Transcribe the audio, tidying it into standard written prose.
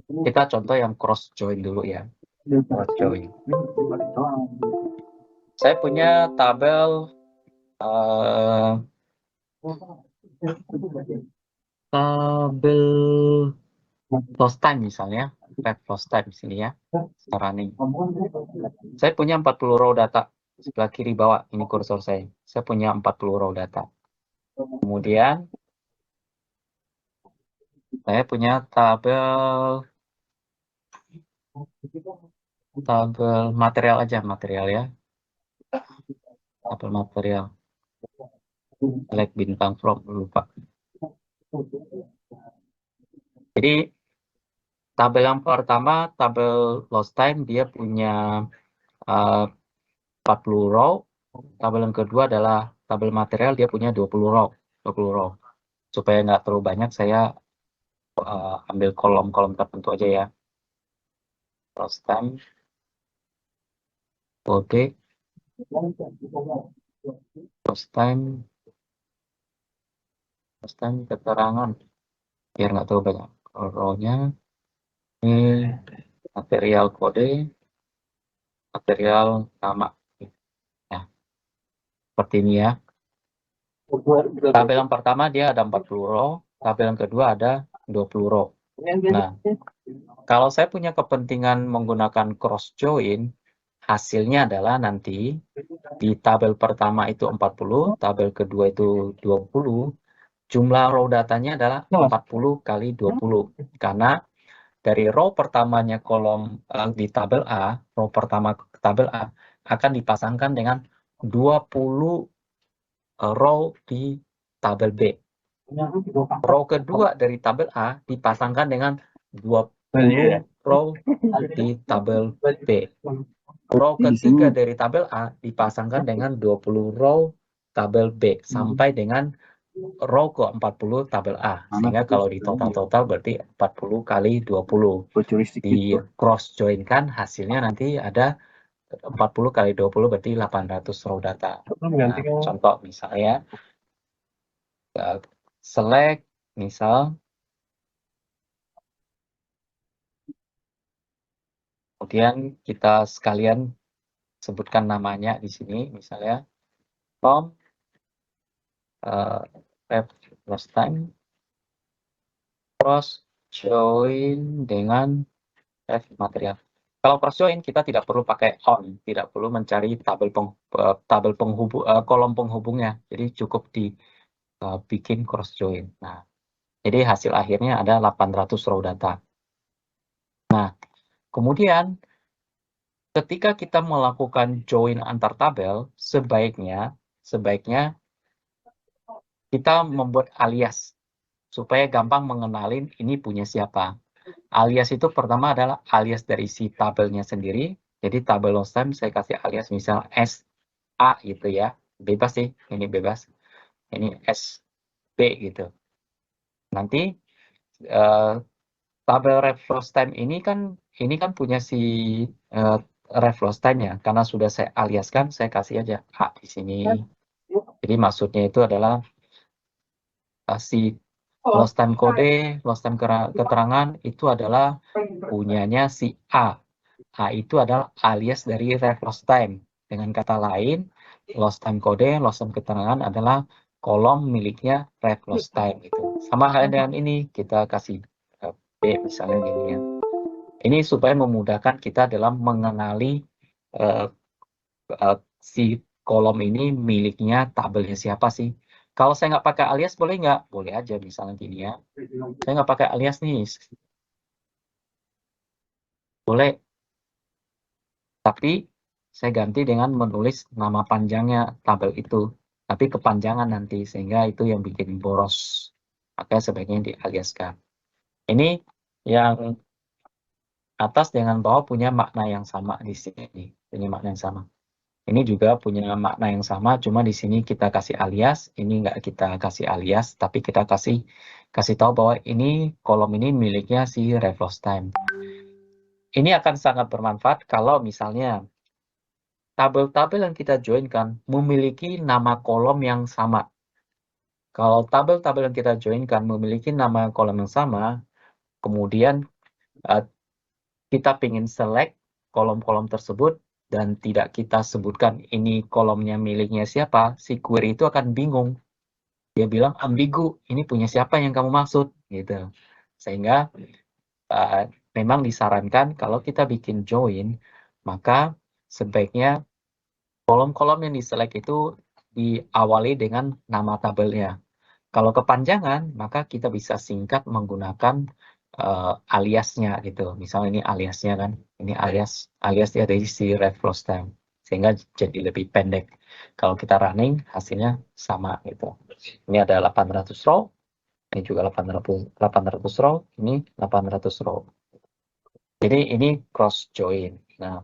Kita contoh yang cross join dulu ya. Cross join. Saya punya tabel lost time misalnya, red lost time di sini ya, running. Saya punya 40 row data sebelah kiri bawah, ini kursor saya. Saya punya 40 row data. Kemudian saya punya tabel material aja, material ya. Tabel material. Select bintang from, lupa. Jadi tabel yang pertama, tabel lost time, dia punya 40 row. Tabel yang kedua adalah tabel material, dia punya 20 row. 20 row. Supaya nggak terlalu banyak, saya ambil kolom-kolom tertentu aja ya. Lost time, kode, lost time, keterangan. Biar nggak terlalu banyak row-nya. Ini material kode, material nama. Ya, seperti ini ya. Tabel yang pertama dia ada 40 row, tabel yang kedua ada 20 row. Nah, kalau saya punya kepentingan menggunakan cross join, hasilnya adalah nanti di tabel pertama itu 40, tabel kedua itu 20, jumlah row datanya adalah 40 kali 20. Karena dari row pertamanya kolom di tabel A, row pertama tabel A akan dipasangkan dengan 20 row di tabel B. Row kedua dari tabel A dipasangkan dengan 20 row di tabel B. Row ketiga dari tabel A dipasangkan dengan 20 row tabel B sampai dengan row ke-40 tabel A. Sehingga kalau di total-total berarti 40 kali 20. Di cross join kan hasilnya nanti ada 40 kali 20 berarti 800 row data. Nah, contoh misalnya select misal, kemudian kita sekalian sebutkan namanya di sini misalnya from last time cross join dengan material. Kalau cross join kita tidak perlu pakai on, tidak perlu mencari tabel kolom penghubungnya. Jadi cukup di bikin cross join. Nah, jadi hasil akhirnya ada 800 row data. Nah, kemudian ketika kita melakukan join antar tabel, sebaiknya kita membuat alias supaya gampang mengenalin ini punya siapa. Alias itu pertama adalah alias dari si tabelnya sendiri. Jadi tabel lost time saya kasih alias misal SA gitu ya. Bebas sih, ini bebas. Ini SB gitu. Nanti tabel ref lost time ini kan punya si ref lost time-nya. Karena sudah saya aliaskan, saya kasih aja A di sini. Jadi maksudnya itu adalah si lost time kode, lost time keterangan itu adalah punyanya si A. A itu adalah alias dari ref lost time. Dengan kata lain, lost time kode, lost time keterangan adalah kolom miliknya ref lost time. Gitu. Sama halnya dengan ini, kita kasih B misalnya gini ya. Ini supaya memudahkan kita dalam mengenali si kolom ini miliknya tabelnya siapa sih. Kalau saya nggak pakai alias boleh nggak? Boleh aja misalnya gini ya. Saya nggak pakai alias nih. Boleh. Tapi saya ganti dengan menulis nama panjangnya tabel itu. Tapi kepanjangan nanti. Sehingga itu yang bikin boros. Makanya sebaiknya dialiaskan. Ini yang atas dengan bawah punya makna yang sama di sini. Punya makna yang sama. Ini juga punya makna yang sama, cuma di sini kita kasih alias, ini nggak kita kasih alias, tapi kita kasih tahu bahwa ini kolom ini miliknya si ref lost time. Ini akan sangat bermanfaat kalau misalnya tabel-tabel yang kita joinkan memiliki nama kolom yang sama. Kalau tabel-tabel yang kita joinkan memiliki nama kolom yang sama, kemudian kita ingin select kolom-kolom tersebut dan tidak kita sebutkan ini kolomnya miliknya siapa, si query itu akan bingung. Dia bilang ambigu, ini punya siapa yang kamu maksud, gitu. Sehingga memang disarankan kalau kita bikin join, maka sebaiknya kolom-kolom yang di-select itu diawali dengan nama tabelnya. Kalau kepanjangan, maka kita bisa singkat menggunakan aliasnya gitu. Misalnya ini aliasnya kan, ini alias dari si reflow stem, sehingga jadi lebih pendek. Kalau kita running, hasilnya sama gitu. Ini ada 800 row, ini juga 800 row, ini 800 row. Jadi ini cross join. Nah,